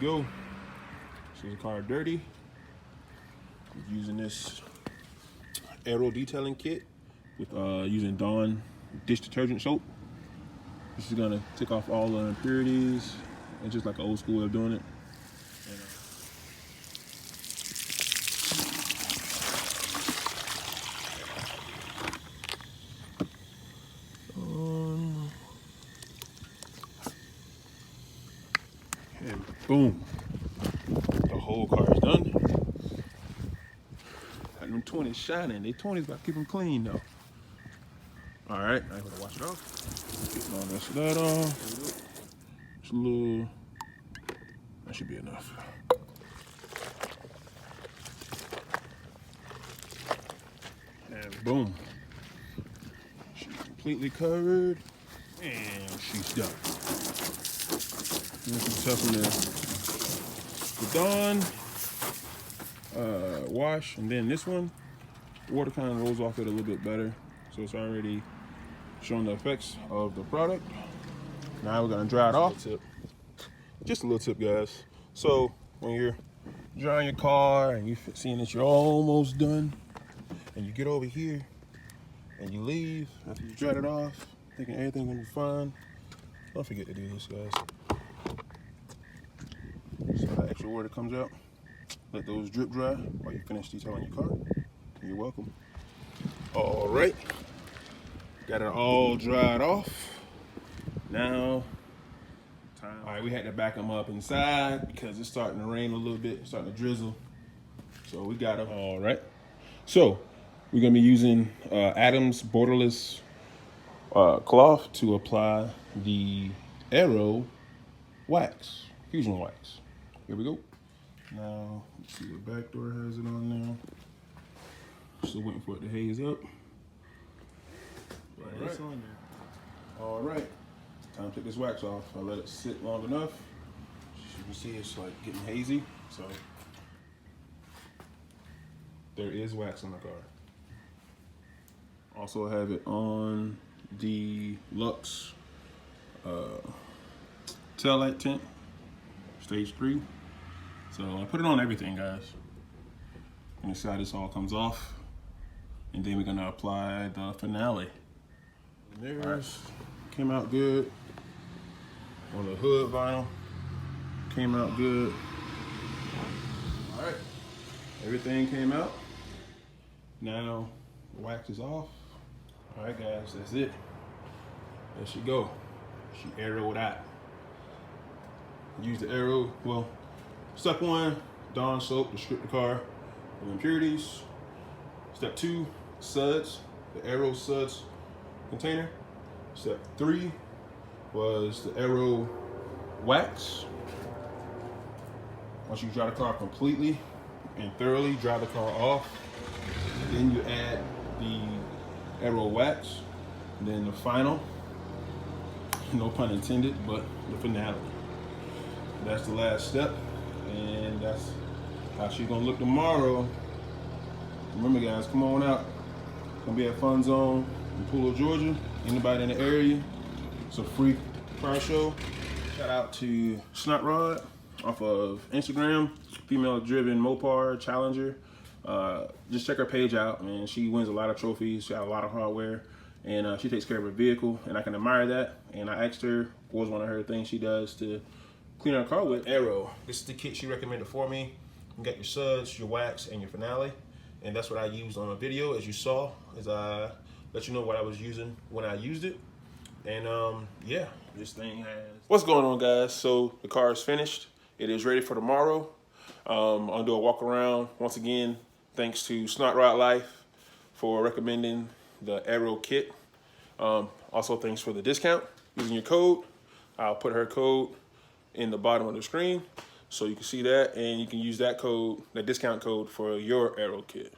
go. So the car dirty. I'm using this Aero Detailing kit with using Dawn dish detergent soap. This is gonna take off all the impurities. It's just like an old school way of doing it. And boom, the whole car is done. Got them 20s shining. They 20s, but I keep them clean though. All right, I'm gonna wash it off. Getting all the rest of that off. Just a little, that should be enough. And boom, she's completely covered and she's done. You can tell from the Dawn wash, and then this one, water kind of rolls off it a little bit better. So it's already showing the effects of the product. Now we're gonna dry it off. Just a little tip, guys. So when you're drying your car and you're seeing that you're almost done, and you get over here and you leave after you dried it off, thinking everything's gonna be fine, don't forget to do this, guys. So that extra water comes out. Let those drip dry while you finish detailing your car. You're welcome. All right, got it all dried off. Now, all right, we had to back them up inside because it's starting to rain a little bit, it's starting to drizzle. So we got them. All right. So we're gonna be using Adam's borderless cloth to apply the Aero wax, fusion wax. Here we go. Now, let's see what back door has it on now. Still waiting for it to haze up. All right. All right. Time to take this wax off. I let it sit long enough. As you can see, it's like getting hazy. So there is wax on the car. Also have it on the Lux tail light tint, stage 3. So I put it on everything, guys. And see how this all comes off. And then we're gonna apply the finale. And there's, came out good. On the hood vinyl, came out good. All right, everything came out. Now the wax is off. All right, guys, that's it. There she go. She aeroed out. Use the Aero, well, step 1, Dawn soap to strip the car of impurities. Step 2, suds, the Aero suds container. Step 3 was the Aero wax. Once you dry the car completely and thoroughly dry the car off, then you add the Aero wax. And then the final, no pun intended, but the finale. That's the last step, and that's how she's gonna look tomorrow. Remember, guys, come on out. It's gonna be at Fun Zone in Pooler, Georgia. Anybody in the area, it's a free car show. Shout out to Snot Rod off of Instagram, female-driven Mopar Challenger. Just check her page out, man. She wins a lot of trophies. She got a lot of hardware, and she takes care of her vehicle, and I can admire that. And I asked her what was one of her things she does to clean her car with. Aero. This is the kit she recommended for me. You got your suds, your wax, and your finale. And that's what I used on a video, as you saw, as I let you know what I was using when I used it. And yeah, this thing has... What's going on, guys? So the car is finished. It is ready for tomorrow. I'll do a walk around. Once again, thanks to Snot Rod Life for recommending the Aero kit. Also, thanks for the discount using your code. I'll put her code in the bottom of the screen so you can see that, and you can use that code, that discount code, for your Aero kit.